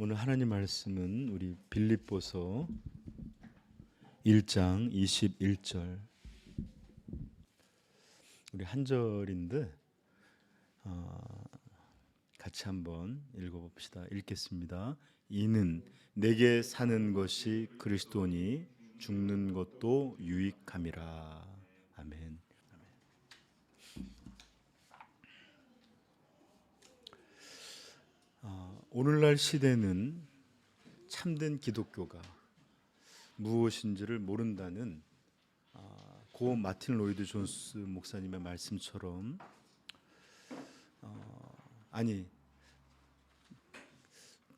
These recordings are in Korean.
오늘 하나님 말씀은 우리 빌립보서 1장 21절, 우리 한 절인데 같이 한번 읽어봅시다. 읽겠습니다. 이는 내게 사는 것이 그리스도니 죽는 것도 유익함이라. 아멘. 오늘날 시대는 참된 기독교가 무엇인지를 모른다는 고 마틴 로이드 존스 목사님의 말씀처럼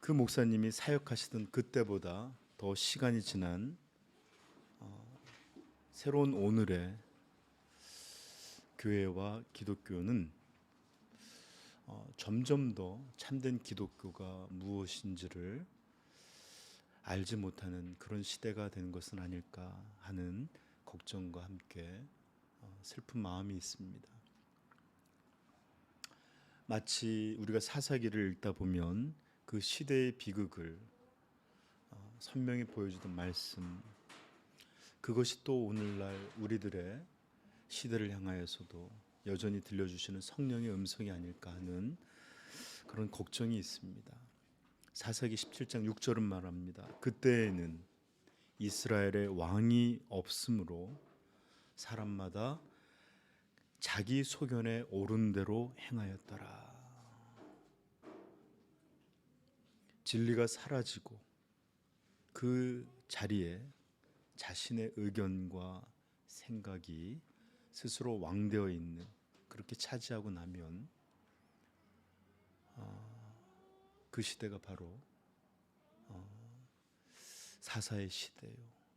그 목사님이 사역하시던 그때보다 더 시간이 지난 새로운 오늘의 교회와 기독교는 점점 더 참된 기독교가 무엇인지를 알지 못하는 그런 시대가 된 것은 아닐까 하는 걱정과 함께 슬픈 마음이 있습니다. 마치 우리가 사사기를 읽다 보면 그 시대의 비극을 선명히 보여주던 말씀, 그것이 또 오늘날 우리들의 시대를 향하여서도 여전히 들려주시는 성령의 음성이 아닐까 하는 그런 걱정이 있습니다. 사사기 17장 6절은 말합니다. 그때에는 이스라엘의 왕이 없으므로 사람마다 자기 소견에 옳은 대로 행하였더라. 진리가 사라지고 그 자리에 자신의 의견과 생각이 스스로 왕되어 있는, 그렇게 차지하고 나면 그 시대가 바로 사사의 시대요.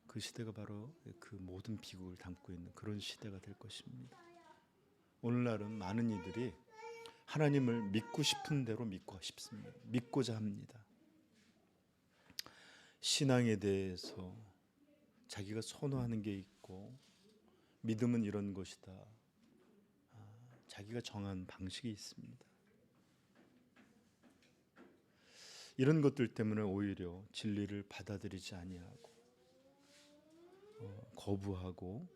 그 시대가 바로 그 모든 비극을 담고 있는 그런 시대가 될 것입니다. 오늘날은 많은 이들이 하나님을 믿고 싶은 대로 믿고 싶습니다. 믿고자 합니다. 신앙에 대해서 자기가 선호하는 게 있고, 믿음은 이런 것이다, 자기가 정한 방식이 있습니다. 이런 것들 때문에 오히려 진리를 받아들이지 아니하고 거부하고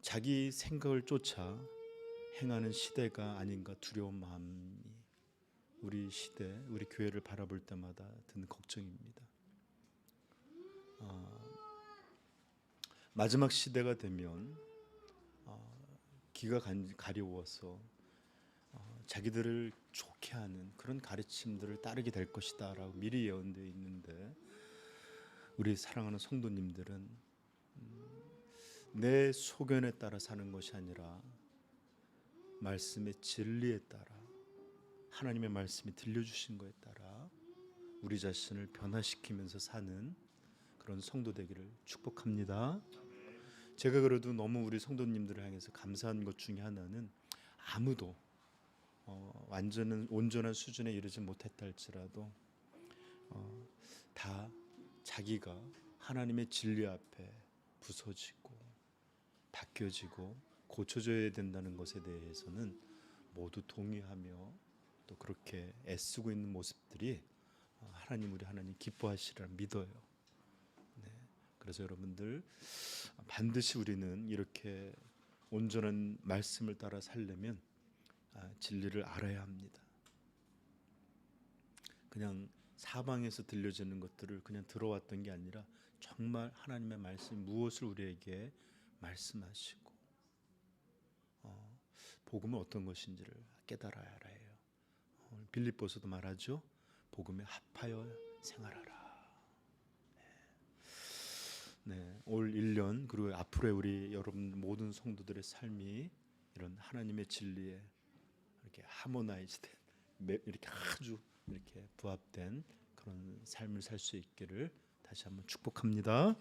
자기 생각을 쫓아 행하는 시대가 아닌가 두려운 마음이 우리 시대, 우리 교회를 바라볼 때마다 드는 걱정입니다. 마지막 시대가 되면 기가 가려워서 자기들을 좋게 하는 그런 가르침들을 따르게 될 것이다 라고 미리 예언되어 있는데, 우리 사랑하는 성도님들은 내 소견에 따라 사는 것이 아니라 말씀의 진리에 따라, 하나님의 말씀이 들려주신 것에 따라 우리 자신을 변화시키면서 사는 그런 성도 되기를 축복합니다. 제가 그래도 너무 우리 성도님들을 향해서 감사한 것 중에 하나는, 아무도 온전한 수준에 이르지 못했다 할지라도 다 자기가 하나님의 진리 앞에 부서지고 바뀌어지고 고쳐져야 된다는 것에 대해서는 모두 동의하며 또 그렇게 애쓰고 있는 모습들이 우리 하나님 기뻐하시리라 믿어요. 그래서 여러분들, 반드시 우리는 이렇게 온전한 말씀을 따라 살려면 진리를 알아야 합니다. 그냥 사방에서 들려지는 것들을 그냥 들어왔던 게 아니라 정말 하나님의 말씀이 무엇을 우리에게 말씀하시고 복음은 어떤 것인지를 깨달아야 해요. 빌립보서도 말하죠. 복음에 합하여 생활하라. 올 1년 그리고 앞으로의 우리 여러분 모든 성도들의 삶이 이런 하나님의 진리에 이렇게 하모나이즈된, 이렇게 아주 이렇게 부합된 그런 삶을 살 수 있기를 다시 한번 축복합니다.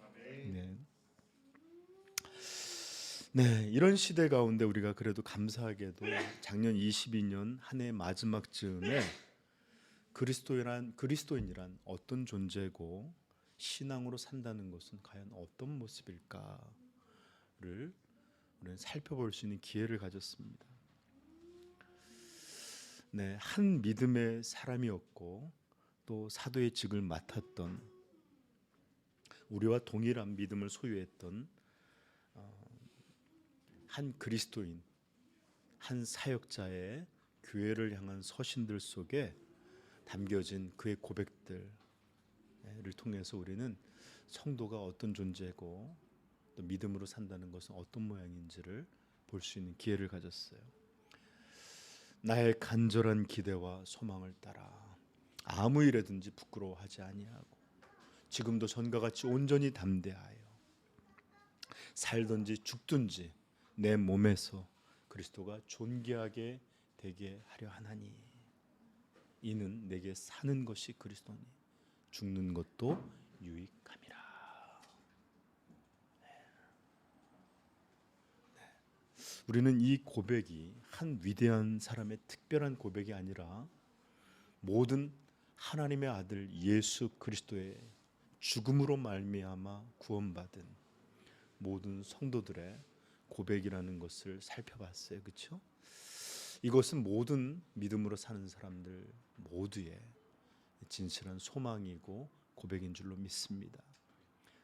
이런 시대 가운데 우리가 그래도 감사하게도 작년 22년 한 해 마지막 즈음에 그리스도인이란 어떤 존재고 신앙으로 산다는 것은 과연 어떤 모습일까를 우리는 살펴볼 수 있는 기회를 가졌습니다. 한 믿음의 사람이었고 또 사도의 직을 맡았던 우리와 동일한 믿음을 소유했던 한 그리스도인, 한 사역자의 교회를 향한 서신들 속에 담겨진 그의 고백들을 통해서 우리는 성도가 어떤 존재고 또 믿음으로 산다는 것은 어떤 모양인지를 볼 수 있는 기회를 가졌어요. 나의 간절한 기대와 소망을 따라 아무 일에든지 부끄러워하지 아니하고 지금도 전과 같이 온전히 담대하여 살든지 죽든지 내 몸에서 그리스도가 존귀하게 되게 하려 하나니 이는 내게 사는 것이 그리스도니 죽는 것도 유익함이라. 우리는 이 고백이 한 위대한 사람의 특별한 고백이 아니라 모든 하나님의 아들 예수 그리스도의 죽음으로 말미암아 구원받은 모든 성도들의 고백이라는 것을 살펴봤어요. 그렇죠? 이것은 모든 믿음으로 사는 사람들 모두의 진실한 소망이고 고백인 줄로 믿습니다.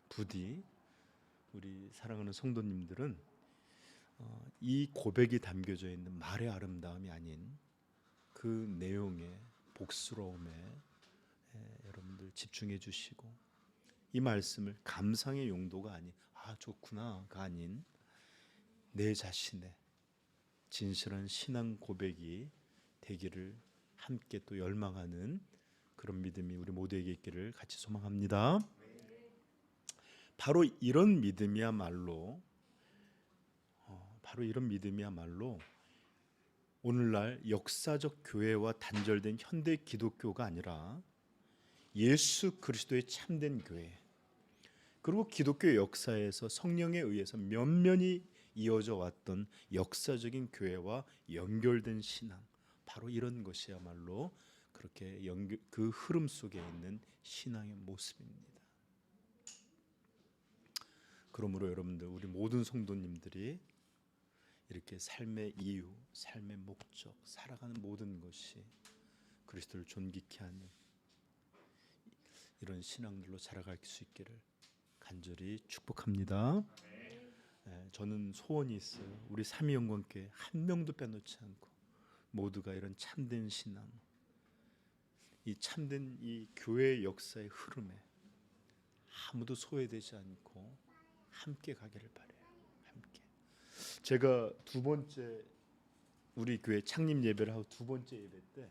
부디 우리 사랑하는 성도님들은 이 고백이 담겨져 있는 말의 아름다움이 아닌 그 내용의 복스러움에 여러분들 집중해 주시고 이 말씀을 감상의 용도가 아닌 좋구나가 아닌 내 자신의 진실한 신앙 고백이 되기를 함께 또 열망하는 그런 믿음이 우리 모두에게 있기를 같이 소망합니다. 바로 이런 믿음이야말로 오늘날 역사적 교회와 단절된 현대 기독교가 아니라 예수 그리스도의 참된 교회, 그리고 기독교 역사에서 성령에 의해서 면면이 이어져 왔던 역사적인 교회와 연결된 신앙, 바로 이런 것이야말로 그렇게 그 흐름 속에 있는 신앙의 모습입니다. 그러므로 여러분들, 우리 모든 성도님들이 이렇게 삶의 이유, 삶의 목적, 살아가는 모든 것이 그리스도를 존귀케 하는 이런 신앙들로 자라갈 수 있기를 간절히 축복합니다. 저는 소원이 있어요. 우리 삼위영광교회 한 명도 빼놓지 않고 모두가 이런 참된 신앙, 이 참된 이 교회의 역사의 흐름에 아무도 소외되지 않고 함께 가기를 바라요. 함께. 제가 두 번째 우리 교회 창립 예배를 하고 두 번째 예배 때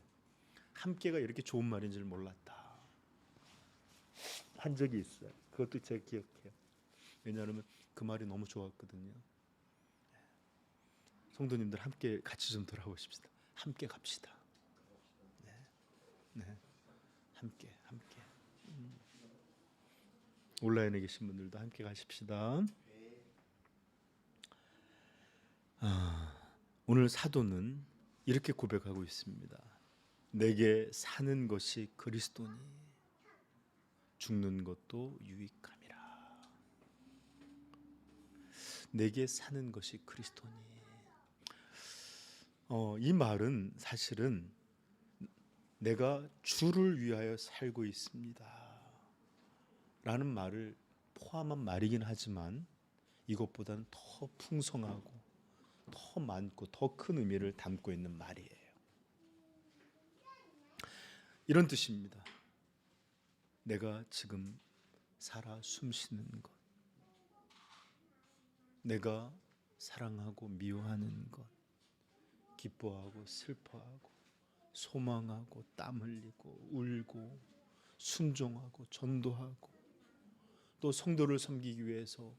함께가 이렇게 좋은 말인 줄 몰랐다 한 적이 있어요. 그것도 제가 기억해요. 왜냐하면 그 말이 너무 좋았거든요. 성도님들 함께 같이 좀 돌아보십시다. 함께 갑시다. 네. 함께. 온라인에 계신 분들도 함께 가십시다. 오늘 사도는 이렇게 고백하고 있습니다. 내게 사는 것이 그리스도니 죽는 것도 유익함이라. 내게 사는 것이 그리스도니. 이 말은 사실은 내가 주를 위하여 살고 있습니다 라는 말을 포함한 말이긴 하지만 이것보다는 더 풍성하고 더 많고 더 큰 의미를 담고 있는 말이에요. 이런 뜻입니다. 내가 지금 살아 숨쉬는 것, 내가 사랑하고 미워하는 것, 기뻐하고 슬퍼하고 소망하고 땀 흘리고 울고 순종하고 전도하고 또 성도를 섬기기 위해서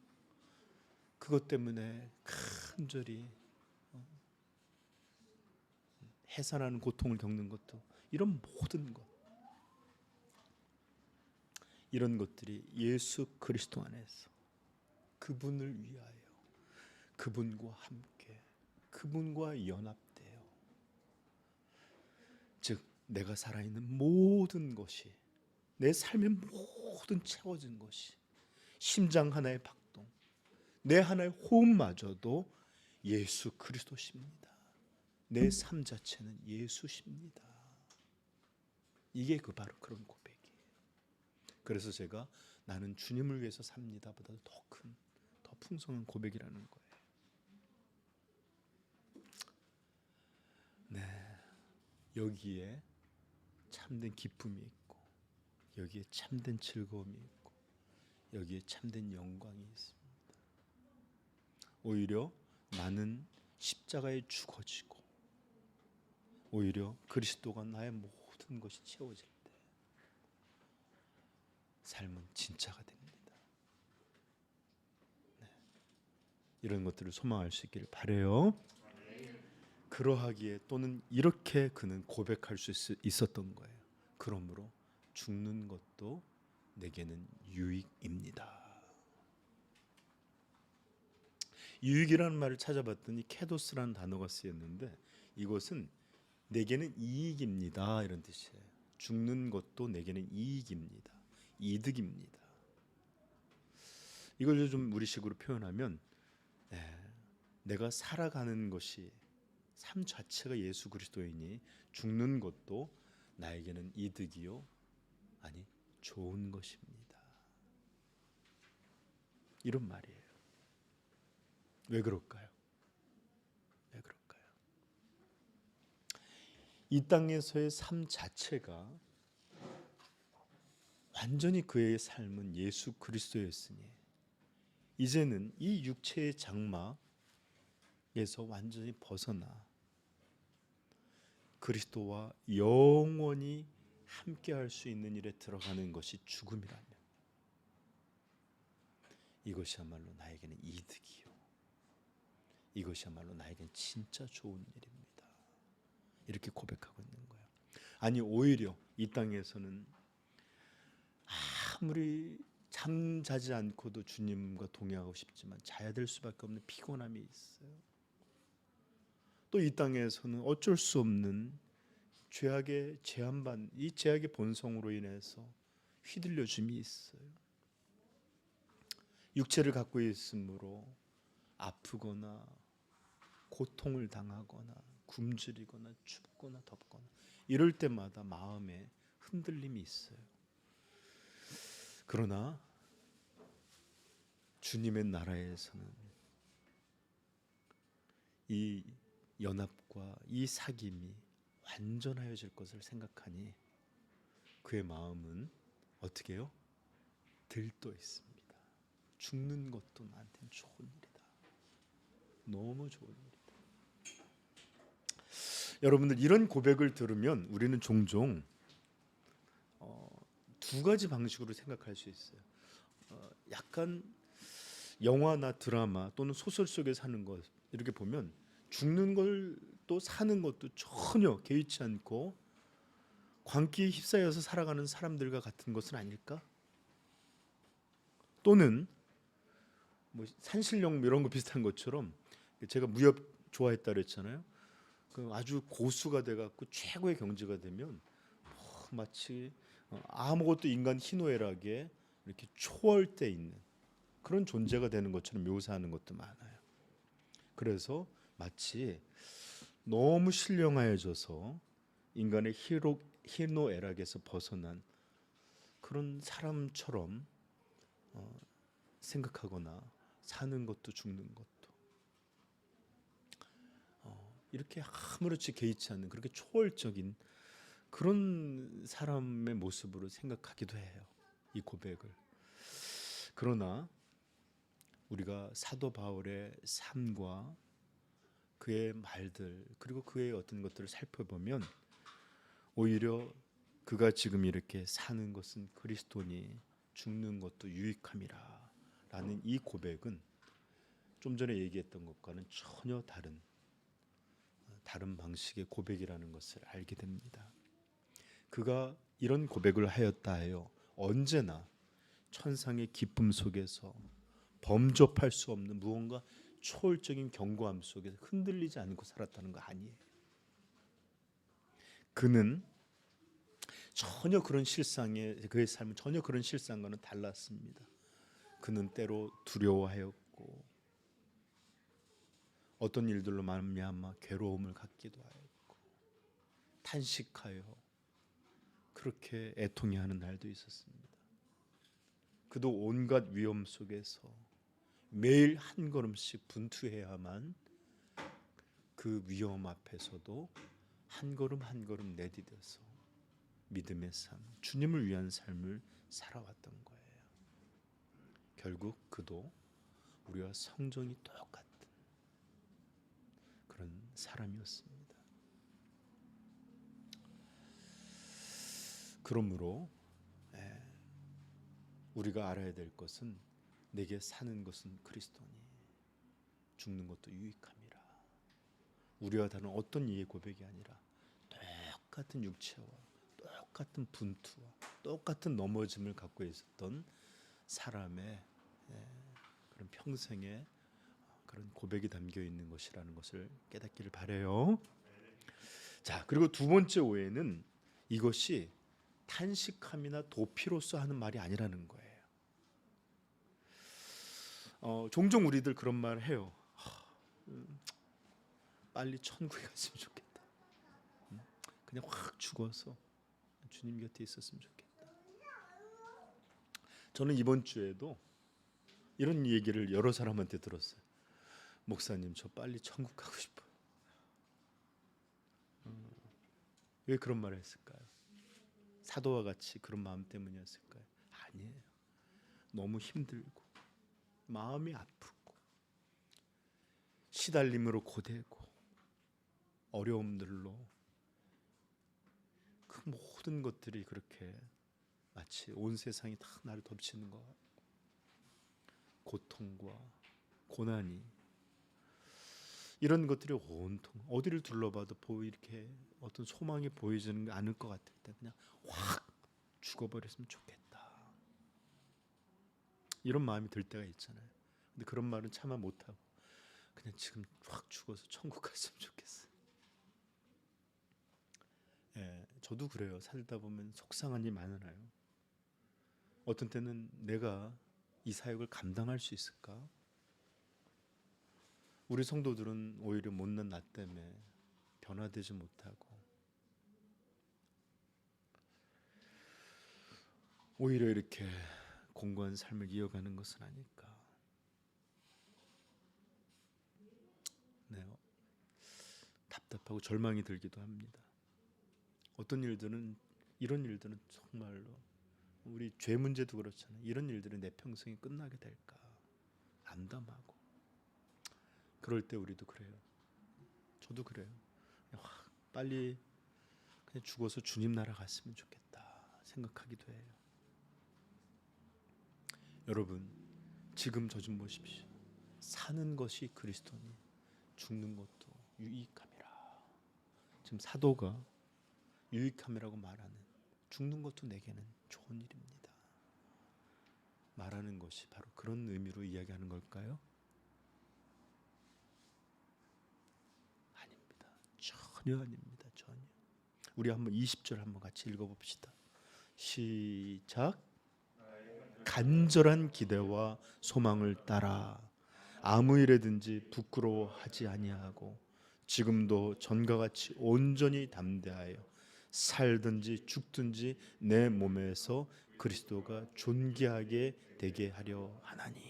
그것 때문에 간절히 해산하는 고통을 겪는 것도, 이런 모든 것, 이런 것들이 예수 그리스도 안에서 그분을 위하여 그분과 함께 그분과 연합되어, 즉 내가 살아있는 모든 것이, 내 삶의 모든 채워진 것이, 심장 하나의 박동, 내 하나의 호흡마저도 예수 그리스도십니다. 내 삶 자체는 예수십니다. 이게 바로 그런 고백이에요. 그래서 제가 나는 주님을 위해서 삽니다 보다 더 큰, 더 풍성한 고백이라는 거예요. 네, 여기에 참된 기쁨이 있고, 여기에 참된 즐거움이 있고, 여기에 참된 영광이 있습니다. 오히려 나는 십자가에 죽어지고, 오히려 그리스도가 나의 모든 것이 채워질 때 삶은 진짜가 됩니다. 네. 이런 것들을 소망할 수 있기를 바라요. 그러하기에 또는 이렇게 그는 고백할 수 있었던 거예요. 그러므로 죽는 것도 내게는 유익입니다. 유익이라는 말을 찾아봤더니 케도스라는 단어가 쓰였는데 이것은 내게는 이익입니다 이런 뜻이에요. 죽는 것도 내게는 이익입니다. 이득입니다. 이걸 좀 우리식으로 표현하면 내가 살아가는 것이 삶 자체가 예수 그리스도이니 죽는 것도 나에게는 이득이요 아니 좋은 것입니다. 이런 말이에요. 왜 그럴까요? 왜 그럴까요? 이 땅에서의 삶 자체가 완전히 그의 삶은 예수 그리스도였으니 이제는 이 육체의 장막에서 완전히 벗어나 그리스도와 영원히 함께할 수 있는 일에 들어가는 것이 죽음이라면 이것이야말로 나에게는 이득이요, 이것이야말로 나에게는 진짜 좋은 일입니다. 이렇게 고백하고 있는 거예요. 아니 오히려 이 땅에서는 아무리 잠자지 않고도 주님과 동행하고 싶지만 자야 될 수밖에 없는 피곤함이 있어요. 또 이 땅에서는 어쩔 수 없는 죄악의 제한반, 이 죄악의 본성으로 인해서 휘둘려짐이 있어요. 육체를 갖고 있으므로 아프거나 고통을 당하거나 굶주리거나 춥거나 덥거나 이럴 때마다 마음에 흔들림이 있어요. 그러나 주님의 나라에서는 이 연합과 이 사귐이 완전하여질 것을 생각하니 그의 마음은 어떻게 해요? 들떠 있습니다. 죽는 것도 나한테는 좋은 일이다. 너무 좋은 일이다. 여러분들 이런 고백을 들으면 우리는 종종 두 가지 방식으로 생각할 수 있어요. 약간 영화나 드라마 또는 소설 속에 사는 것 이렇게 보면 죽는 걸 또 사는 것도 전혀 개의치 않고 광기에 휩싸여서 살아가는 사람들과 같은 것은 아닐까? 또는 뭐 산신령 이런 거 비슷한 것처럼 제가 무협 좋아했다 그랬잖아요. 그 아주 고수가 돼갖고 최고의 경지가 되면 마치 아무것도 인간 희노애락에 이렇게 초월돼 있는 그런 존재가 되는 것처럼 묘사하는 것도 많아요. 그래서 마치 너무 신령하여져서 인간의 희노애락에서 벗어난 그런 사람처럼 생각하거나 사는 것도 죽는 것도 이렇게 아무렇지 개의치 않는 그렇게 초월적인 그런 사람의 모습으로 생각하기도 해요. 이 고백을. 그러나 우리가 사도 바울의 삶과 그의 말들 그리고 그의 어떤 것들을 살펴보면 오히려 그가 지금 이렇게 사는 것은 그리스도니 죽는 것도 유익함이라 라는 이 고백은 좀 전에 얘기했던 것과는 전혀 다른 방식의 고백이라는 것을 알게 됩니다. 그가 이런 고백을 하였다 하여 언제나 천상의 기쁨 속에서 범접할 수 없는 무언가 초월적인 견고함 속에서 흔들리지 않고 살았다는 거 아니에요. 그는 전혀 그런 그의 삶은 전혀 그런 실상과는 달랐습니다. 그는 때로 두려워하였고 어떤 일들로 말미암아 괴로움을 갖기도 하였고 탄식하여 그렇게 애통해하는 날도 있었습니다. 그도 온갖 위험 속에서 매일 한 걸음씩 분투해야만 그 위험 앞에서도 한 걸음 한 걸음 내디뎌서 믿음의 삶, 주님을 위한 삶을 살아왔던 거예요. 결국 그도 우리와 성정이 똑같은 그런 사람이었습니다. 그러므로 우리가 알아야 될 것은 내게 사는 것은 그리스도니 죽는 것도 유익함이라. 우리와 다른 어떤 이의 고백이 아니라 똑같은 육체와 똑같은 분투와 똑같은 넘어짐을 갖고 있었던 사람의 그런 평생의 그런 고백이 담겨 있는 것이라는 것을 깨닫기를 바라요. 자, 그리고 두 번째 오해는 이것이 탄식함이나 도피로서 하는 말이 아니라는 거예요. 종종 우리들 그런 말 해요. 빨리 천국에 갔으면 좋겠다. 그냥 확 죽어서 주님 곁에 있었으면 좋겠다. 저는 이번 주에도 이런 얘기를 여러 사람한테 들었어요. 목사님, 저 빨리 천국 가고 싶어요. 왜 그런 말을 했을까요? 사도와 같이 그런 마음 때문이었을까요? 아니에요. 너무 힘들고 마음이 아프고 시달림으로 고되고 어려움들로 그 모든 것들이 그렇게 마치 온 세상이 다 나를 덮치는 것 같고 고통과 고난이 이런 것들이 온통 어디를 둘러봐도 이렇게 어떤 소망이 보이지는 않을 것 같을 때 그냥 확 죽어버렸으면 좋겠다. 이런 마음이 들 때가 있잖아요. 근데 그런 말은 차마 못하고 그냥 지금 확 죽어서 천국 갔으면 좋겠어요. 저도 그래요. 살다 보면 속상한 일이 많아요. 어떤 때는 내가 이 사역을 감당할 수 있을까? 우리 성도들은 오히려 못난 나 때문에 변화되지 못하고 오히려 이렇게 공고한 삶을 이어가는 것은 아닐까. 네, 답답하고 절망이 들기도 합니다. 어떤 일들은 이런 일들은 정말로 우리 죄 문제도 그렇잖아요. 이런 일들은 내 평생이 끝나게 될까 암담하고 그럴 때 우리도 그래요. 저도 그래요. 확 빨리 그냥 죽어서 주님 나라 갔으면 좋겠다 생각하기도 해요. 여러분 지금 저 좀 보십시오. 사는 것이 그리스도니 죽는 것도 유익함이라. 지금 사도가 유익함이라고 말하는 죽는 것도 내게는 좋은 일입니다. 말하는 것이 바로 그런 의미로 이야기하는 걸까요? 아닙니다. 전혀 아닙니다. 전혀. 우리 한번 20절 한번 같이 읽어봅시다. 시작. 간절한 기대와 소망을 따라 아무 일에든지 부끄러워하지 아니하고 지금도 전과 같이 온전히 담대하여 살든지 죽든지 내 몸에서 그리스도가 존귀하게 되게 하려 하나니.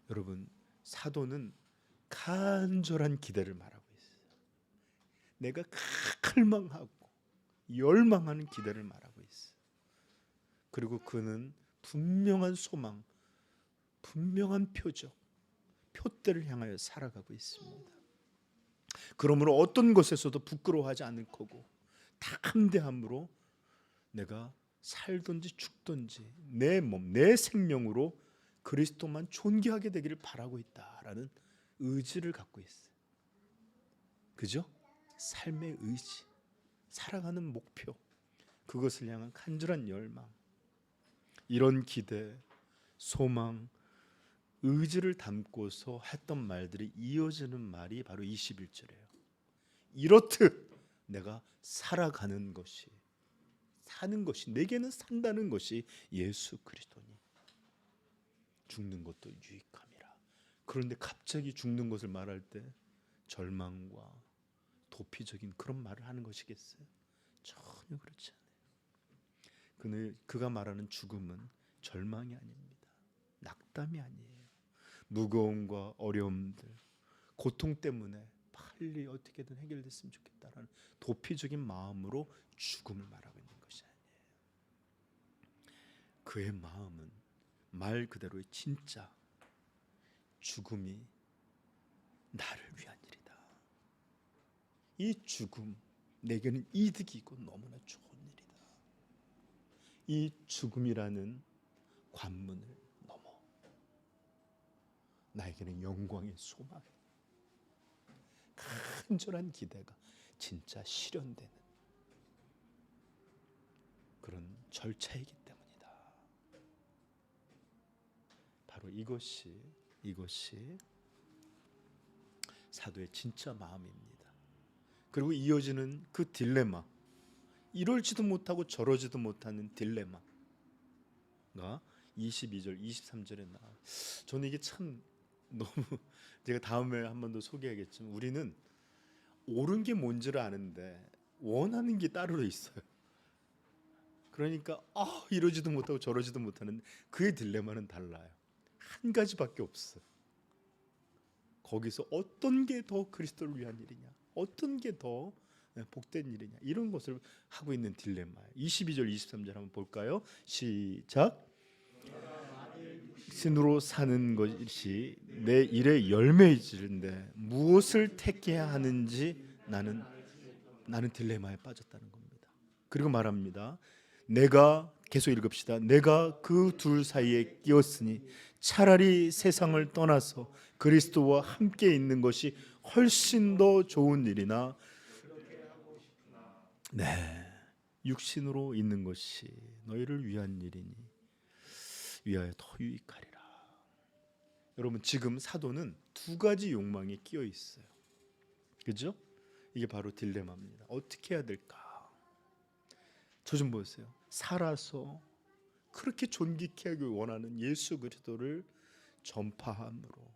여러분 사도는 간절한 기대를 말하고 있어요. 내가 갈망하고 열망하는 기대를 말하고 있어요. 그리고 그는 분명한 소망, 분명한 표적, 표대를 향하여 살아가고 있습니다. 그러므로 어떤 것에서도 부끄러워하지 않을 거고 담대함으로 내가 살든지 죽든지 내 몸, 내 생명으로 그리스도만 존귀하게 되기를 바라고 있다라는 의지를 갖고 있어요. 그죠? 삶의 의지, 살아가는 목표, 그것을 향한 간절한 열망, 이런 기대, 소망, 의지를 담고서 했던 말들이 이어지는 말이 바로 21절이에요. 이렇듯 내가 살아가는 것이, 사는 것이, 내게는 산다는 것이 예수 그리스도니 죽는 것도 유익함이라. 그런데 갑자기 죽는 것을 말할 때 절망과 도피적인 그런 말을 하는 것이겠어요? 전혀 그렇지 않아요. 그가 말하는 죽음은 절망이 아닙니다. 낙담이 아니에요. 무거움과 어려움들, 고통 때문에 빨리 어떻게든 해결됐으면 좋겠다라는 도피적인 마음으로 죽음을 말하고 있는 것이 아니에요. 그의 마음은 말 그대로의 진짜 죽음이 나를 위한 일이다. 이 죽음 내게는 이득이고 너무나 좋은 일이다. 이 죽음이라는 관문을 넘어 나에게는 영광의 소망, 간절한 기대가 진짜 실현되는 그런 절차이기 때문이다. 바로 이것이 사도의 진짜 마음입니다. 그리고 이어지는 그 딜레마, 이럴지도 못하고 저러지도 못하는 딜레마가 22절, 23절에 나와요. 저는 이게 참 너무 제가 다음에 한 번 더 소개하겠지만 우리는 옳은 게 뭔지를 아는데 원하는 게 따로 있어요. 그러니까 이러지도 못하고 저러지도 못하는 그의 딜레마는 달라요. 한 가지밖에 없어요. 거기서 어떤 게 더 그리스도를 위한 일이냐, 어떤 게 더 복된 일이냐, 이런 것을 하고 있는 딜레마예요. 22절 23절 한번 볼까요? 시작. 신으로 사는 것이 내 일의 열매이지는데 무엇을 택해야 하는지 나는 딜레마에 빠졌다는 겁니다. 그리고 말합니다. 내가 계속 읽읍시다. 내가 그 둘 사이에 끼었으니 차라리 세상을 떠나서 그리스도와 함께 있는 것이 훨씬 더 좋은 일이나 육신으로 있는 것이 너희를 위한 일이니 위하여 더 유익하리라. 여러분, 지금 사도는 두 가지 욕망에 끼어 있어요. 그죠? 이게 바로 딜레마입니다. 어떻게 해야 될까? 저 좀 보세요. 살아서 그렇게 존귀케 하기 원하는 예수 그리스도를 전파함으로,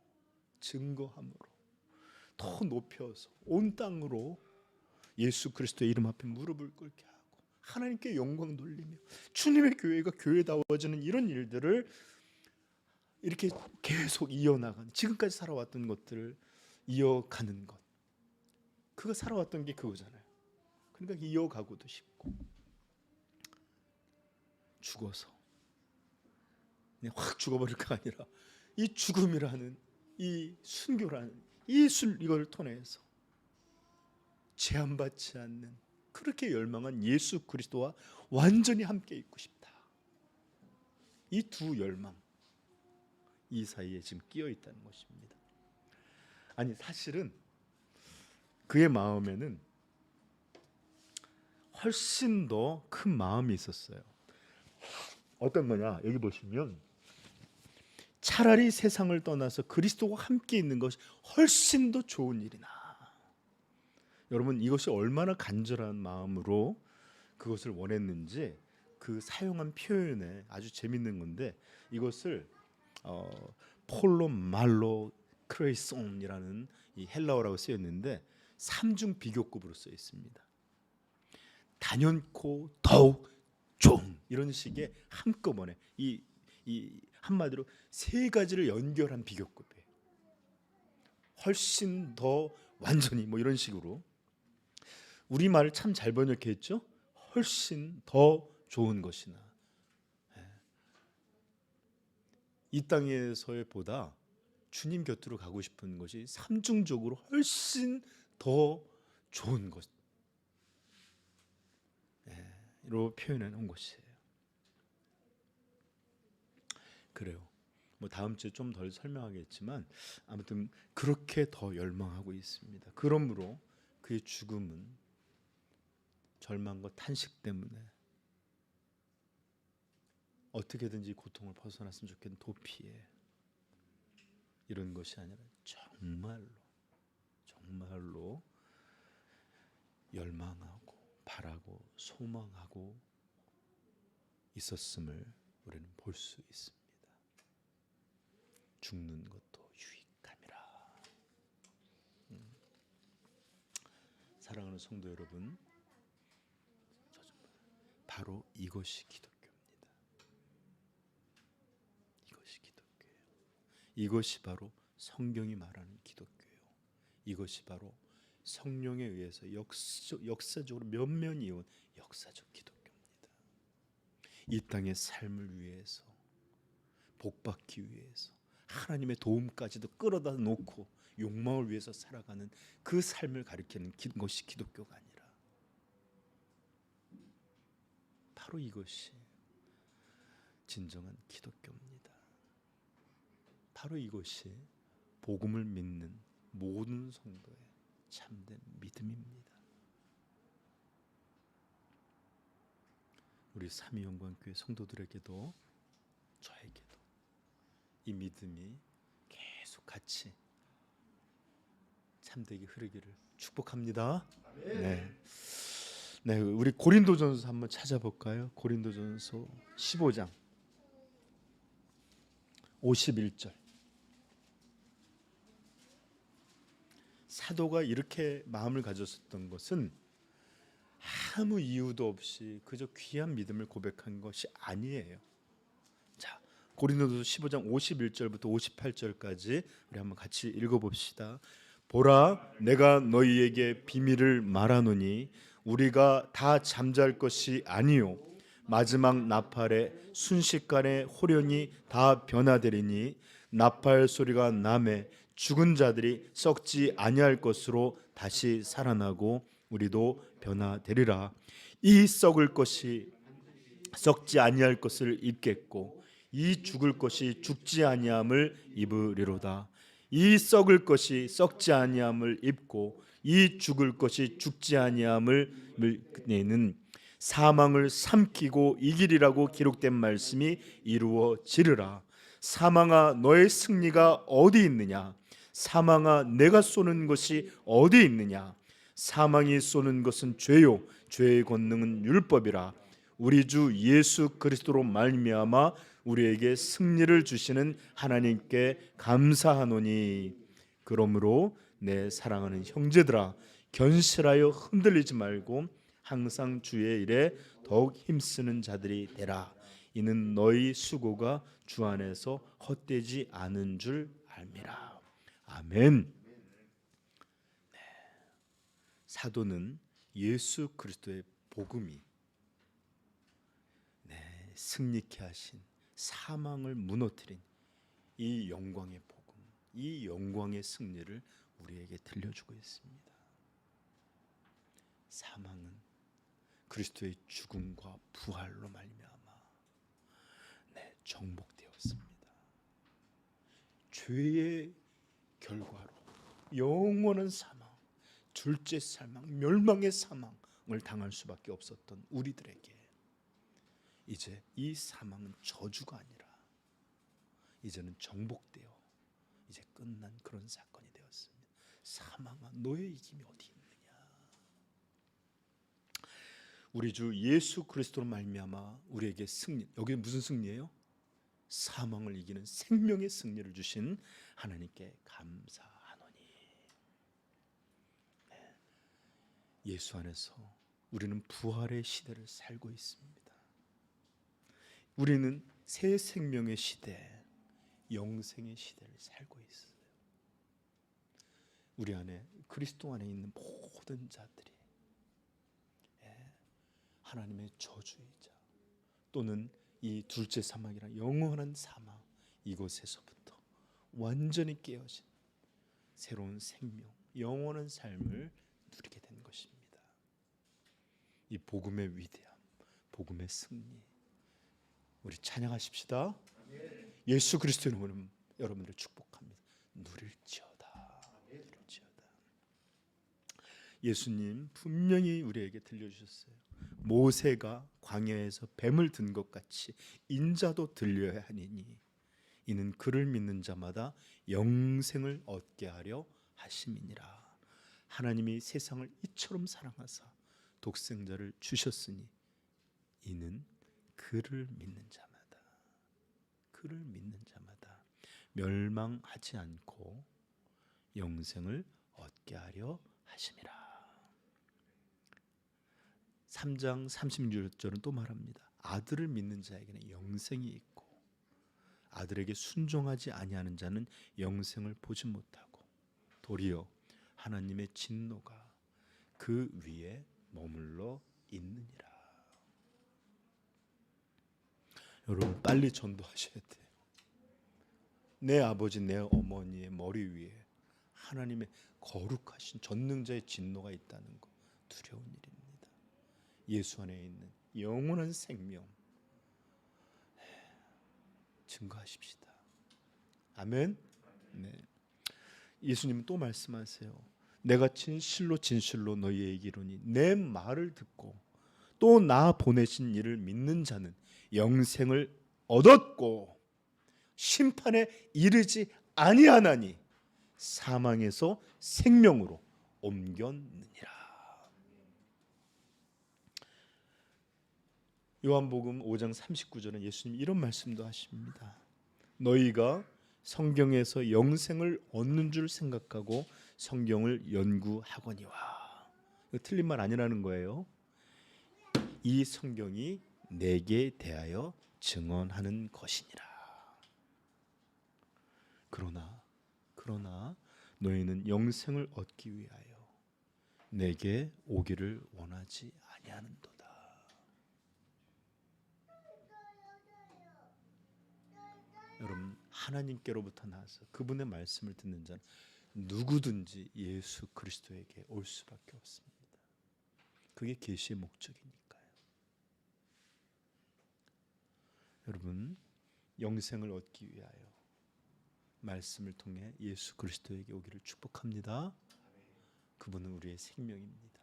증거함으로 더 높여서 온 땅으로 예수 그리스도의 이름 앞에 무릎을 꿇게 하고 하나님께 영광 돌리며 주님의 교회가 교회다워지는 이런 일들을 이렇게 계속 이어나가는, 지금까지 살아왔던 것들을 이어가는 것, 그거 살아왔던 게 그거잖아요. 그러니까 이어가고도 싶고, 죽어서 그냥 확 죽어버릴까 아니라 이 죽음이라는, 이 순교라는 이걸 통해서 제한받지 않는, 그렇게 열망한 예수 그리스도와 완전히 함께 있고 싶다. 이 두 열망, 이 사이에 지금 끼어 있다는 것입니다. 아니, 사실은 그의 마음에는 훨씬 더 큰 마음이 있었어요. 어떤 거냐? 여기 보시면 차라리 세상을 떠나서 그리스도와 함께 있는 것이 훨씬 더 좋은 일이나. 여러분, 이것이 얼마나 간절한 마음으로 그것을 원했는지 그 사용한 표현에 아주 재밌는 건데, 이것을 폴로 말로 크레이송이라는 이 헬라어라고 쓰였는데 삼중 비교급으로 쓰여 있습니다. 단연코 더욱 좋은, 이런 식의 한꺼번에 이 한마디로 세 가지를 연결한 비교급이에요. 훨씬 더 완전히, 뭐 이런 식으로 우리말을 참 잘 번역했죠. 훨씬 더 좋은 것이나, 이 땅에서의 보다 주님 곁으로 가고 싶은 것이 삼중적으로 훨씬 더 좋은 것으로 표현해 놓은 것이에요. 그래요. 뭐 다음 주에 좀 덜 설명하겠지만 아무튼 그렇게 더 열망하고 있습니다. 그러므로 그의 죽음은 절망과 탄식 때문에 어떻게든지 고통을 벗어났으면 좋겠는 도피에 이런 것이 아니라 정말로 열망하고 바라고 소망하고 있었음을 우리는 볼 수 있습니다. 죽는 것도 유익함이라. 사랑하는 성도 여러분, 바로 이것이 기독교입니다. 이것이 기독교예요. 이것이 바로 성경이 말하는 기독교예요. 이것이 바로 성령에 의해서 역사적으로 면면이 이온 역사적 기독교입니다. 이 땅의 삶을 위해서, 복받기 위해서, 하나님의 도움까지도 끌어다 놓고 욕망을 위해서 살아가는 그 삶을 가리키는 것이 기독교가 아니라 바로 이것이 진정한 기독교입니다. 바로 이것이 복음을 믿는 모든 성도의 참된 믿음입니다. 우리 삼위영광교회 성도들에게도 저에게도 이 믿음이 계속 같이 참되게 흐르기를 축복합니다. 네, 우리 고린도전서 한번 찾아볼까요? 고린도전서 15장 51절. 사도가 이렇게 마음을 가졌었던 것은 아무 이유도 없이 그저 귀한 믿음을 고백한 것이 아니에요. 자, 고린도전서 15장 51절부터 58절까지 우리 한번 같이 읽어봅시다. 보라, 내가 너희에게 비밀을 말하노니 우리가 다 잠잘 것이 아니요 마지막 나팔에 순식간에 호련히 다 변화되리니 나팔 소리가 나매 죽은 자들이 썩지 아니할 것으로 다시 살아나고 우리도 변화되리라. 이 썩을 것이 썩지 아니할 것을 입겠고 이 죽을 것이 죽지 아니함을 입으리로다. 이 썩을 것이 썩지 아니함을 입고 이 죽을 것이 죽지 아니함을 내는 사망을 삼키고 이기리라고 기록된 말씀이 이루어지리라. 사망아, 너의 승리가 어디 있느냐? 사망아, 내가 쏘는 것이 어디 있느냐? 사망이 쏘는 것은 죄요 죄의 권능은 율법이라. 우리 주 예수 그리스도로 말미암아 우리에게 승리를 주시는 하나님께 감사하노니. 그러므로 내 사랑하는 형제들아, 견실하여 흔들리지 말고 항상 주의 일에 더욱 힘쓰는 자들이 되라. 이는 너희 수고가 주 안에서 헛되지 않은 줄 알미라. 아멘. 네. 사도는 예수 그리스도의 복음이 승리케 하신, 사망을 무너뜨린 이 영광의 복음, 이 영광의 승리를 우리에게 들려주고 있습니다. 사망은 그리스도의 죽음과 부활로 말미암아 정복되었습니다. 죄의 결과로 영원한 사망, 둘째 사망, 멸망의 사망을 당할 수밖에 없었던 우리들에게 이제 이 사망은 저주가 아니라 이제는 정복되어 이제 끝난 그런 사건이 되었습니다. 사망아, 너의 이김이 어디 있느냐? 우리 주 예수 그리스도로 말미암아 우리에게 승리, 여기 무슨 승리예요? 사망을 이기는 생명의 승리를 주신 하나님께 감사하노니. 예수 안에서 우리는 부활의 시대를 살고 있습니다. 우리는 새 생명의 시대, 영생의 시대를 살고 있어요. 우리 안에, 그리스도 안에 있는 모든 자들이 하나님의 저주이자 또는 이 둘째 사망이라 영원한 사망, 이곳에서부터 완전히 깨어진 새로운 생명, 영원한 삶을 누리게 된 것입니다. 이 복음의 위대함, 복음의 승리, 우리 찬양하십시다. 예수 그리스도의 이름으로 여러분들을 축복합니다. 누릴지어다. 누릴지어다. 예수님 분명히 우리에게 들려주셨어요. 모세가 광야에서 뱀을 든 것 같이 인자도 들려야 하니니 이는 그를 믿는 자마다 영생을 얻게 하려 하심이니라. 하나님이 세상을 이처럼 사랑하사 독생자를 주셨으니 이는 그를 믿는 자마다 멸망하지 않고 영생을 얻게 하려 하심이라. 3장 36절은 또 말합니다. 아들을 믿는 자에게는 영생이 있고 아들에게 순종하지 아니하는 자는 영생을 보지 못하고 도리어 하나님의 진노가 그 위에 머물러 있느니라. 여러분 빨리 전도하셔야 돼요. 내 아버지 내 어머니의 머리 위에 하나님의 거룩하신 전능자의 진노가 있다는 거 두려운 일입니다. 예수 안에 있는 영원한 생명 증거하십시다. 아멘. 네. 예수님은 또 말씀하세요. 내가 진실로 진실로 너희에게 이르노니 내 말을 듣고 또 나 보내신 이를 믿는 자는 영생을 얻었고 심판에 이르지 아니하나니 사망에서 생명으로 옮겼느니라. 요한복음 5장 39절은 예수님 이런 말씀도 하십니다. 너희가 성경에서 영생을 얻는 줄 생각하고 성경을 연구하거니와. 이거 틀린 말 아니라는 거예요. 이 성경이 내게 대하여 증언하는 것이니라. 그러나 너희는 영생을 얻기 위하여 내게 오기를 원하지 아니하는도다. 여러분 하나님께로부터 나와서 그분의 말씀을 듣는 자는 누구든지 예수 그리스도에게 올 수밖에 없습니다. 그게 계시의 목적이니까요. 여러분 영생을 얻기 위하여 말씀을 통해 예수 그리스도에게 오기를 축복합니다. 그분은 우리의 생명입니다.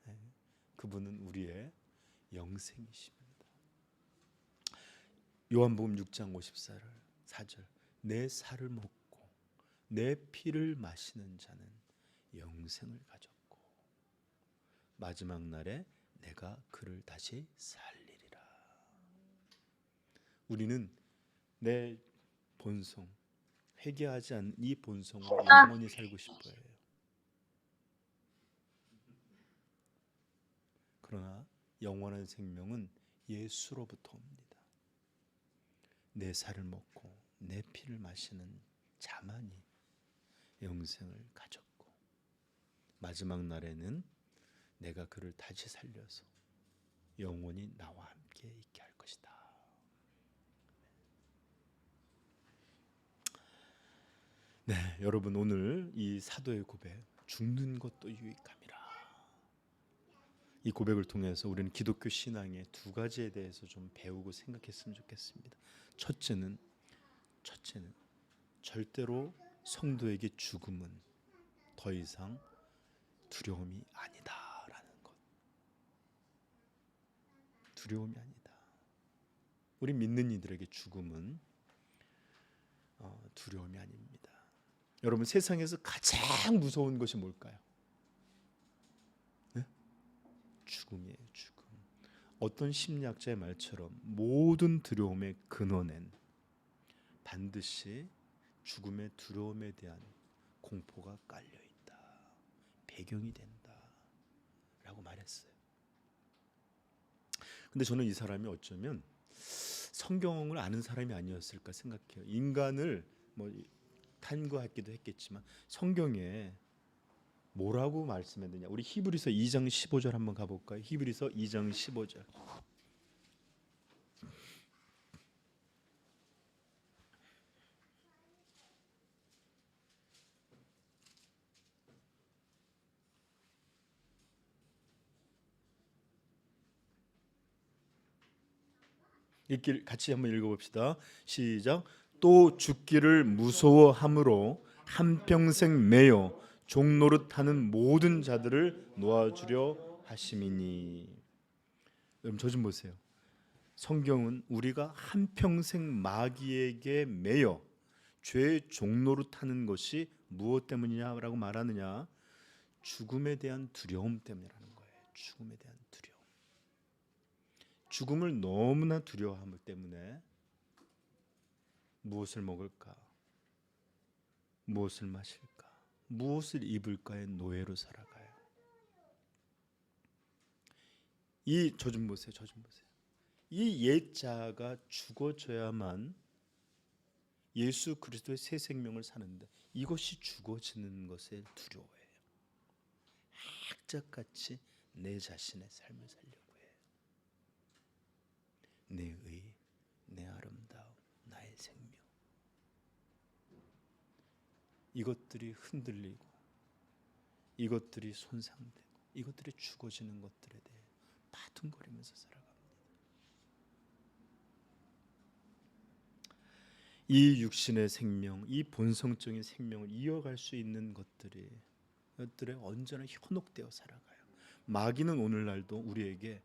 네. 그분은 우리의 영생이십니다. 요한복음 6장 54절 내 살을 먹고 내 피를 마시는 자는 영생을 가졌고 마지막 날에 내가 그를 다시 살리리라. 우리는 내 본성 회개하지 않은 이 본성으로 영원히 살고 싶어요. 그러나 영원한 생명은 예수로부터 옵니다. 내 살을 먹고 내 피를 마시는 자만이 영생을 가졌고 마지막 날에는 내가 그를 다시 살려서 영원히 나와 함께 있게 할 것이다. 네, 여러분 오늘 이 사도의 고백 죽는 것도 유익함이라. 이 고백을 통해서 우리는 기독교 신앙의 두 가지에 대해서 좀 배우고 생각했으면 좋겠습니다. 첫째는 절대로 성도에게 죽음은 더 이상 두려움이 아니다라는 것. 두려움이 아니다. 우리 믿는 이들에게 죽음은 두려움이 아닙니다. 여러분 세상에서 가장 무서운 것이 뭘까요? 네? 죽음이에요. 죽음. 어떤 심리학자의 말처럼 모든 두려움의 근원엔 반드시 죽음의 두려움에 대한 공포가 깔려있다. 배경이 된다. 라고 말했어요. 근데 저는 이 사람이 어쩌면 성경을 아는 사람이 아니었을까 생각해요. 인간을 탐구하기도 했겠지만 성경에 뭐라고 말씀했느냐. 우리 히브리서 2장 15절 한번 가볼까요? 히브리서 2장 15절. 같이 한번 읽어봅시다. 시작. 또 죽기를 무서워함으로 한평생 매여 종노릇하는 모든 자들을 놓아주려 하심이니. 여러분 저 좀 보세요. 성경은 우리가 한평생 마귀에게 매여 죄의 종노릇하는 것이 무엇 때문이냐라고 말하느냐. 죽음에 대한 두려움 때문이라는 거예요. 죽음에 대한 두려움. 죽음을 너무나 두려워하기 때문에 무엇을 먹을까? 무엇을 마실까? 무엇을 입을까의 노예로 살아가요. 이 저 좀 보세요. 저 좀 보세요. 이 옛자가 죽어져야만 예수 그리스도의 새 생명을 사는데 이것이 죽어지는 것에 두려워해요. 악착같이 내 자신의 삶을 살려고 해요. 내 의, 내 아름다움, 나의 생명. 이것들이 흔들리고 이것들이 손상되고 이것들이 죽어지는 것들에 대해 바둥거리면서 살아갑니다. 이 육신의 생명, 이 본성적인 생명을 이어갈 수 있는 것들에 언제나 현혹되어 살아가요. 마귀는 오늘날도 우리에게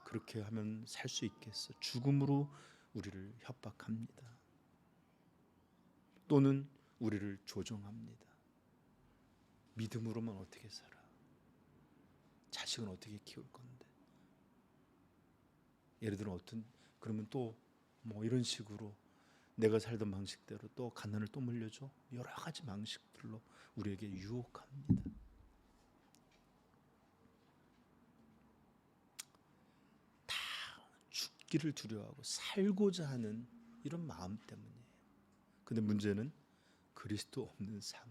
그렇게 하면 살 수 있겠어? 죽음으로 우리를 협박합니다. 또는 우리를 조종합니다. 믿음으로만 어떻게 살아? 자식은 어떻게 키울 건데? 예를 들어 그러면 또 뭐 이런 식으로 내가 살던 방식대로 또 가난을 또 물려줘? 여러 가지 방식들로 우리에게 유혹합니다. 다 죽기를 두려워하고 살고자 하는 이런 마음 때문이에요. 근데 문제는 그리스도 없는 삶.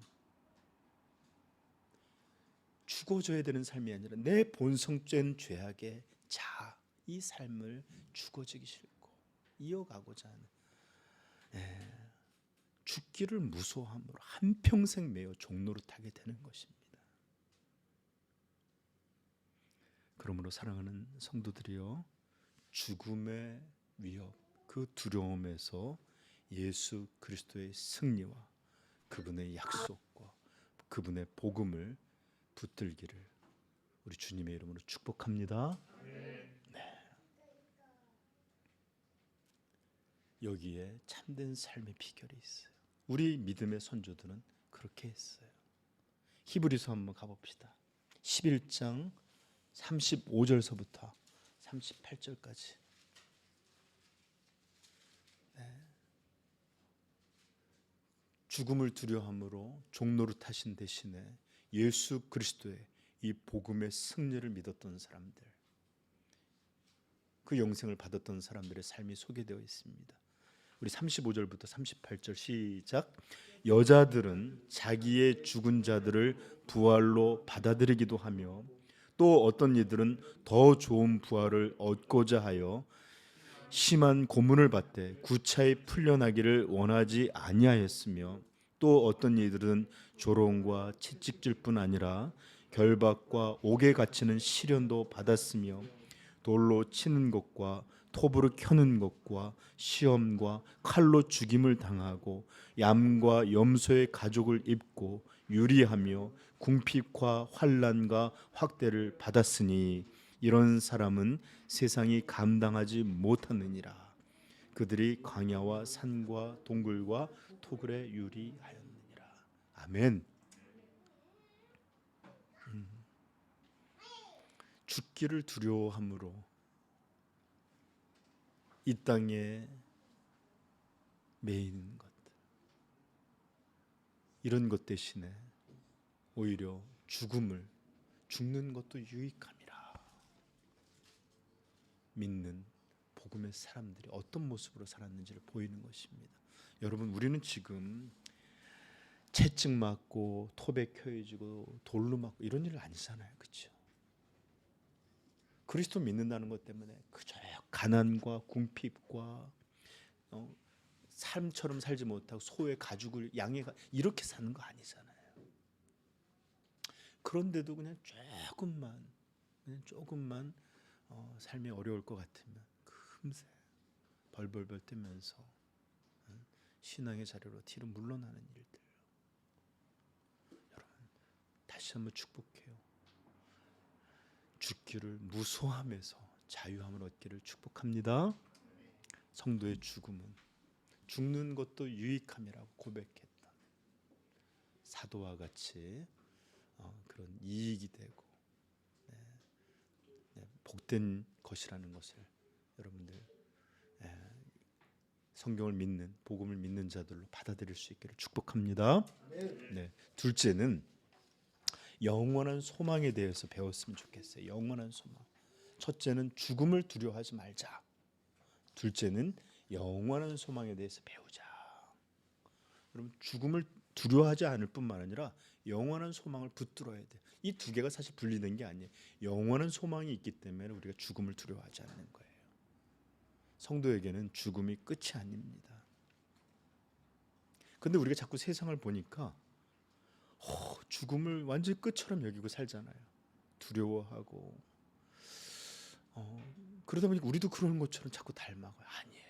죽어져야 되는 삶이 아니라 내 본성적인 죄악의 자아, 이 삶을 죽어지기 싫고 이어가고자 하는 죽기를 무서워함으로 한평생 매여 종노릇하게 되는 것입니다. 그러므로 사랑하는 성도들이여, 죽음의 위협, 그 두려움에서 예수 그리스도의 승리와 그분의 약속과 그분의 복음을 붙들기를 우리 주님의 이름으로 축복합니다. 여기에 참된 삶의 비결이 있어요. 우리 믿음의 선조들은 그렇게 했어요. 히브리서 한번 가봅시다. 11장 35절서부터 38절까지. 죽음을 두려워함으로 종노릇하신 대신에 예수 그리스도의 이 복음의 승리를 믿었던 사람들, 그 영생을 받았던 사람들의 삶이 소개되어 있습니다. 우리 35절부터 38절 시작. 여자들은 자기의 죽은 자들을 부활로 받아들이기도 하며 또 어떤 이들은 더 좋은 부활을 얻고자 하여 심한 고문을 받되 구차히 풀려나기를 원하지 아니하였으며 또 어떤 이들은 조롱과 채찍질 뿐 아니라 결박과 옥에 갇히는 시련도 받았으며 돌로 치는 것과 톱으로 켜는 것과 시험과 칼로 죽임을 당하고 얌과 염소의 가죽을 입고 유리하며 궁핍과 환난과 확대를 받았으니 이런 사람은 세상이 감당하지 못하느니라. 그들이 광야와 산과 동굴과 토굴에 유리하였느니라. 아멘. 죽기를 두려워함으로 이 땅에 매이는 것들, 이런 것 대신에 오히려 죽는 것도 유익함이라 믿는 복음의 사람들이 어떤 모습으로 살았는지를 보이는 것입니다. 여러분, 우리는 지금 채찍 맞고 톱에 켜지고 돌로 맞고 이런 일을 아니잖아요, 그렇죠? 그리스도 믿는다는 것 때문에 그저 가난과 궁핍과 삶처럼 살지 못하고 소의 가죽을 양의 이렇게 사는 거 아니잖아요. 그런데도 그냥 조금만 삶이 어려울 것 같으면 금세 벌벌벌 뜨면서 신앙의 자리로 뒤로 물러나는 일들. 여러분, 다시 한번 축복해요. 죽기를 무서워하면서 자유함을 얻기를 축복합니다. 성도의 죽는 것도 유익함이라고 고백했던 사도와 같이 그런 이익이 되고 복된 것이라는 것을 여러분들 성경을 믿는, 복음을 믿는 자들로 받아들일 수 있기를 축복합니다. 네. 둘째는 영원한 소망에 대해서 배웠으면 좋겠어요. 영원한 소망. 첫째는 죽음을 두려워하지 말자. 둘째는 영원한 소망에 대해서 배우자. 여러분, 죽음을 두려워하지 않을 뿐만 아니라 영원한 소망을 붙들어야 돼. 이 두 개가 사실 분리된 게 아니에요. 영원한 소망이 있기 때문에 우리가 죽음을 두려워하지 않는 거예요. 성도에게는 죽음이 끝이 아닙니다. 근데 우리가 자꾸 세상을 보니까 죽음을 완전히 끝처럼 여기고 살잖아요. 두려워하고 그러다 보니까 우리도 그러는 것처럼 자꾸 닮아가요. 아니에요.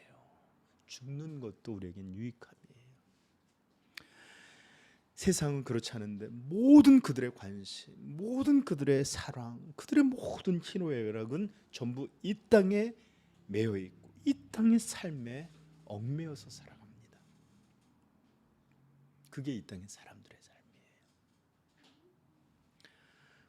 죽는 것도 우리에겐 유익함이에요. 세상은 그렇지 않은데 모든 그들의 관심, 모든 그들의 사랑, 그들의 모든 희노애락은 전부 이 땅에 매여 있고 이 땅의 삶에 얽매여서 살아갑니다. 그게 이 땅의 사람들의 삶이에요.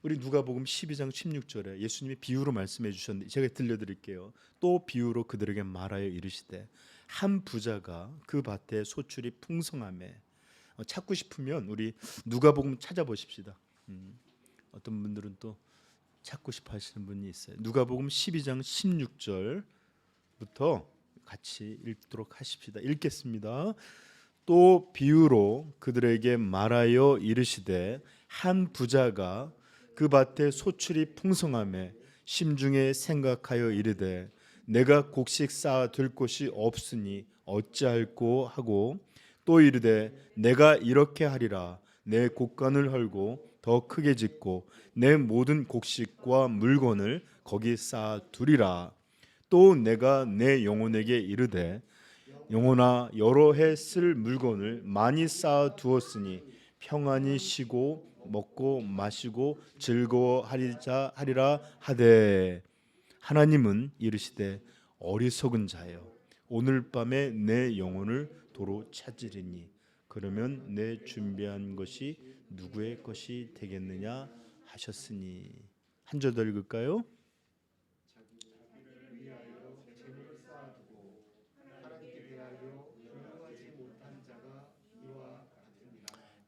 우리 누가복음 12장 16절에 예수님이 비유로 말씀해 주셨는데 제가 들려드릴게요. 또 비유로 그들에게 말하여 이르시되 한 부자가 그 밭에 소출이 풍성하매. 찾고 싶으면 우리 누가복음 찾아보십시다. 어떤 분들은 또 찾고 싶어 하시는 분이 있어요. 누가복음 12장 16절부터 같이 읽도록 하십시다. 읽겠습니다. 또 비유로 그들에게 말하여 이르시되 한 부자가 그 밭에 소출이 풍성하매 심중에 생각하여 이르되 내가 곡식 쌓아 둘 곳이 없으니 어찌할꼬 하고 또 이르되 내가 이렇게 하리라 내 곡간을 헐고 더 크게 짓고 내 모든 곡식과 물건을 거기 쌓아 두리라. 또 내가 내 영혼에게 이르되 영혼아 여러 해 쓸 물건을 많이 쌓아 두었으니 평안히 쉬고 먹고 마시고 즐거워하리라 하되 하나님은 이르시되 어리석은 자여 오늘 밤에 내 영혼을 도로 찾으리니 그러면 내 준비한 것이 누구의 것이 되겠느냐 하셨으니. 한 절 더 읽을까요?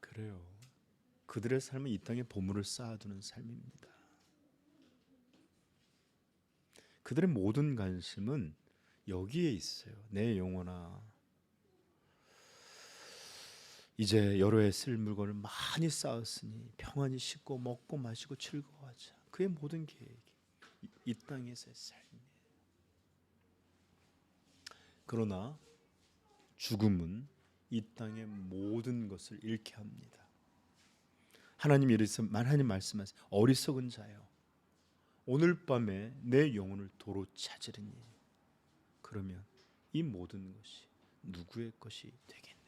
그래요. 그들의 삶은 이 땅에 보물을 쌓아두는 삶입니다. 그들의 모든 관심은 여기에 있어요. 내 영혼아 이제 여러 해 쓸 물건을 많이 쌓았으니 평안히 씻고 먹고 마시고 즐거워하자. 그의 모든 계획이 이 땅에서의 삶이에요. 그러나 죽음은 이 땅의 모든 것을 잃게 합니다. 하나님 말씀하세요. 어리석은 자여 오늘 밤에 내 영혼을 도로 찾으리니 그러면 이 모든 것이 누구의 것이 되겠느냐.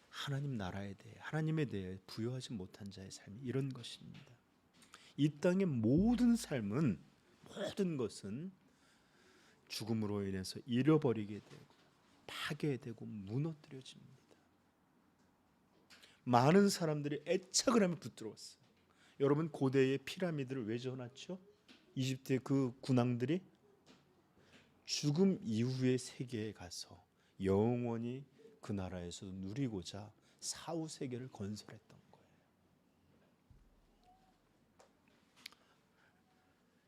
하나님 나라에 대해 하나님에 대해 부여하지 못한 자의 삶이 이런 것입니다. 이 땅의 모든 삶은 모든 것은 죽음으로 인해서 잃어버리게 되고 파괴되고 무너뜨려집니다. 많은 사람들이 애착을 하며 붙들어왔어요. 여러분 고대의 피라미드를 왜 지어놨죠? 이집트의 그 군왕들이 죽음 이후의 세계에 가서 영원히 그 나라에서 누리고자 사후 세계를 건설했던 거예요.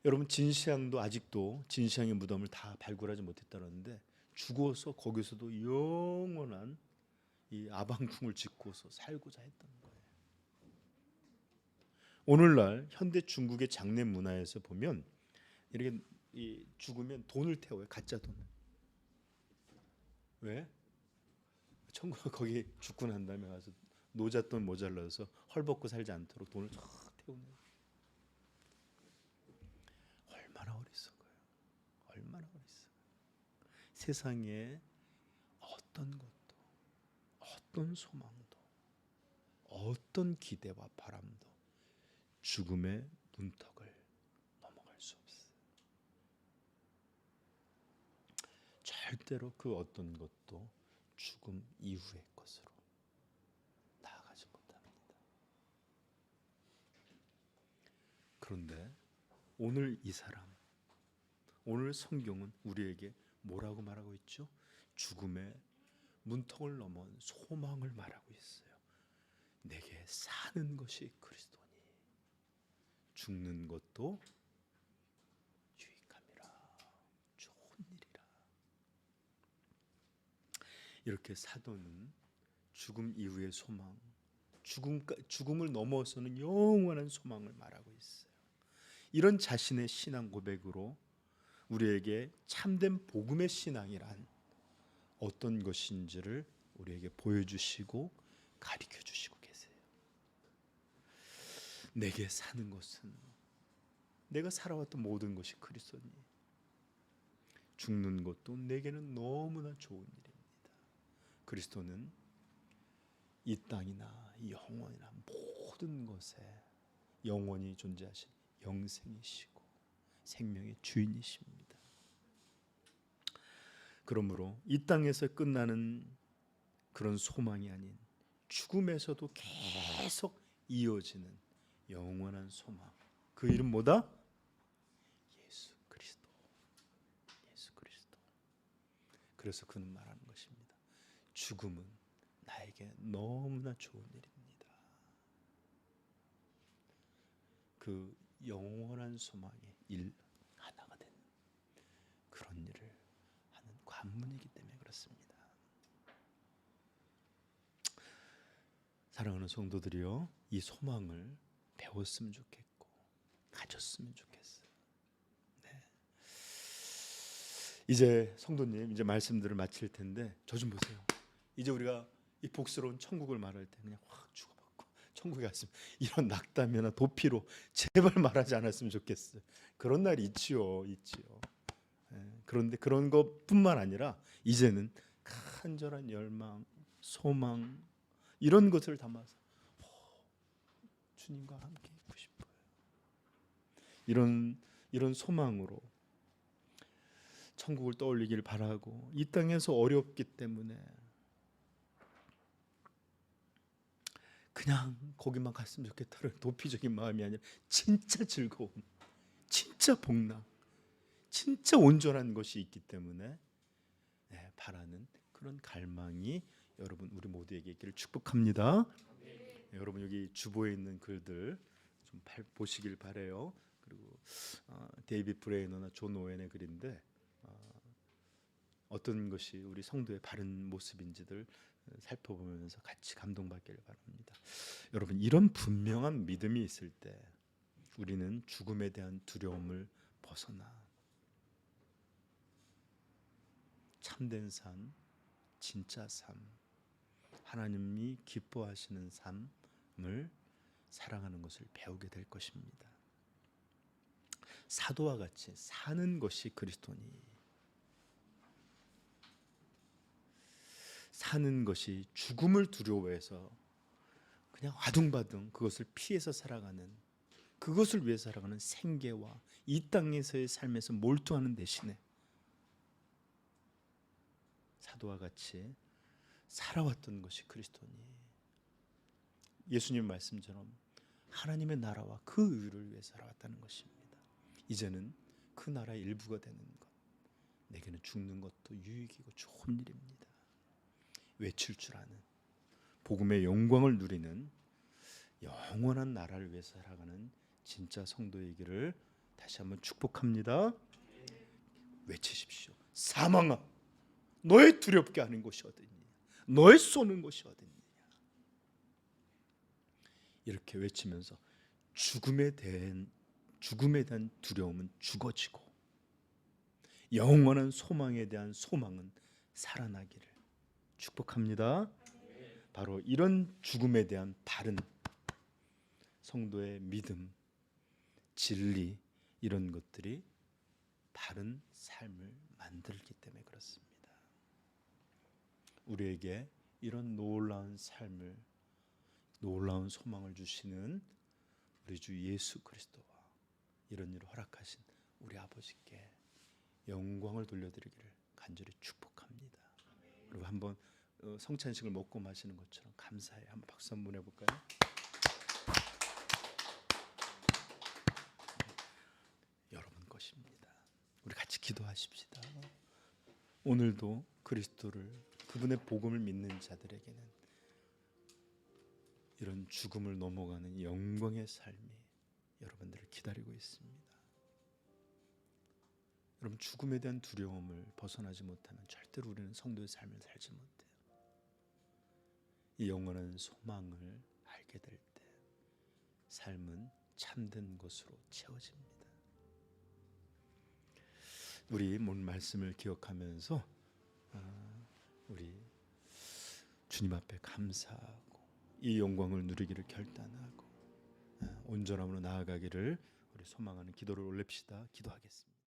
여러분 진시황도 아직도 진시황의 무덤을 다 발굴하지 못했다는데 죽어서 거기서도 영원한 이 아방궁을 짓고서 살고자 했던 거예요. 오늘날 현대 중국의 장례 문화에서 보면 이렇게 죽으면 돈을 태워요. 가짜 돈을. 왜? 천국 거기 죽고 난 다음에 가서 노잣돈 모자라서 헐벗고 살지 않도록 돈을 쫙 태우는. 얼마나 어리석어요. 얼마나 어리석어요. 세상에 어떤 것도 어떤 소망도 어떤 기대와 바람도 죽음의 문턱을 넘어갈 수 없어요. 절대로 그 어떤 것도 죽음 이후의 것으로 나아가지 못합니다. 그런데 오늘 이 사람, 오늘 성경은 우리에게 뭐라고 말하고 있죠? 죽음의 문턱을 넘은 소망을 말하고 있어요. 내게 사는 것이 그리스도니 죽는 것도 유익함이라, 좋은 일이라. 이렇게 사도는 죽음 이후의 소망, 죽음을 넘어서는 영원한 소망을 말하고 있어요. 이런 자신의 신앙 고백으로 우리에게 참된 복음의 신앙이란 어떤 것인지를 우리에게 보여주시고 가르쳐 주시고 계세요. 내게 사는 것은, 내가 살아왔던 모든 것이 그리스도니, 죽는 것도 내게는 너무나 좋은 일입니다. 그리스도는 이 땅이나 영원이나 모든 것에 영원히 존재하신 영생이시고 생명의 주인이십니다. 그러므로 이 땅에서 끝나는 그런 소망이 아닌 죽음에서도 계속 이어지는 영원한 소망, 그 이름 뭐다? 예수 그리스도. 예수 그리스도. 그래서 그는 말하는 것입니다. 죽음은 나에게 너무나 좋은 일입니다. 그 영원한 소망의 일 하나가 되는 그런 일을 하는 관문이기 때문에 그렇습니다. 사랑하는 성도들이요, 이 소망을 배웠으면 좋겠고 가졌으면 좋겠어요. 네. 이제 성도님, 이제 말씀들을 마칠 텐데 저 좀 보세요. 이제 우리가 이 복스러운 천국을 말할 때 그냥 확 죽어버리고 천국에 갔으면 이런 낙담이나 도피로 제발 말하지 않았으면 좋겠어요. 그런 날이 있지요. 그런데 그런 것뿐만 아니라 이제는 간절한 열망, 소망, 이런 것을 담아서 주님과 함께 있고 싶어요. 이런 소망으로 천국을 떠올리길 바라고, 이 땅에서 어렵기 때문에 그냥 거기만 갔으면 좋겠다는 도피적인 마음이 아니라 진짜 즐거움, 진짜 복락, 진짜 온전한 것이 있기 때문에 바라는 그런 갈망이 여러분 우리 모두에게 있기를 축복합니다. 여러분 여기 주보에 있는 글들 좀 보시길 바래요. 그리고 데이비드 브레이너나 존 오웬의 글인데 어떤 것이 우리 성도의 바른 모습인지들 살펴보면서 같이 감동받기를 바랍니다. 여러분, 이런 분명한 믿음이 있을 때 우리는 죽음에 대한 두려움을 벗어나 참된 삶, 진짜 삶, 하나님이 기뻐하시는 삶을 살아가는 것을 배우게 될 것입니다. 사도와 같이 사는 것이 그리스도니, 사는 것이 죽음을 두려워해서 그냥 아둥바둥 그것을 피해서 살아가는, 그것을 위해 살아가는 생계와 이 땅에서의 삶에서 몰두하는 대신에 사도와 같이 살아왔던 것이 그리스도니, 예수님 말씀처럼 하나님의 나라와 그 의를 위해 살아왔다는 것입니다. 이제는 그 나라의 일부가 되는 것, 내게는 죽는 것도 유익이고 좋은 일입니다. 외칠 줄 아는, 복음의 영광을 누리는 영원한 나라를 위해 살아가는 진짜 성도이기를 다시 한번 축복합니다. 외치십시오. 사망아, 너의 두렵게 하는 곳이 어디냐? 너의 쏘는 곳이 어디냐? 이렇게 외치면서 죽음에 대한 두려움은 죽어지고 영원한 소망에 대한 소망은 살아나기를 축복합니다. 바로 이런 죽음에 대한 바른 성도의 믿음, 진리, 이런 것들이 바른 삶을 만들기 때문에 그렇습니다. 우리에게 이런 놀라운 삶을, 놀라운 소망을 주시는 우리 주 예수 그리스도와 이런 일을 허락하신 우리 아버지께 영광을 돌려드리기를 간절히 축복합니다. 그리고 한번 성찬식을 먹고 마시는 것처럼 감사해 한번 박수 한번 해볼까요? 여러분 것입니다. 우리 같이 기도하십시다. 오늘도 그리스도를, 그분의 복음을 믿는 자들에게는 이런 죽음을 넘어가는 영광의 삶이 여러분들을 기다리고 있습니다. 여러분, 죽음에 대한 두려움을 벗어나지 못하면 절대로 우리는 성도의 삶을 살지 못해요. 이 영원한 소망을 알게 될 때 삶은 참된 것으로 채워집니다. 우리 오늘 말씀을 기억하면서 우리 주님 앞에 감사하고 이 영광을 누리기를 결단하고 온전함으로 나아가기를 우리 소망하는 기도를 올립시다. 기도하겠습니다.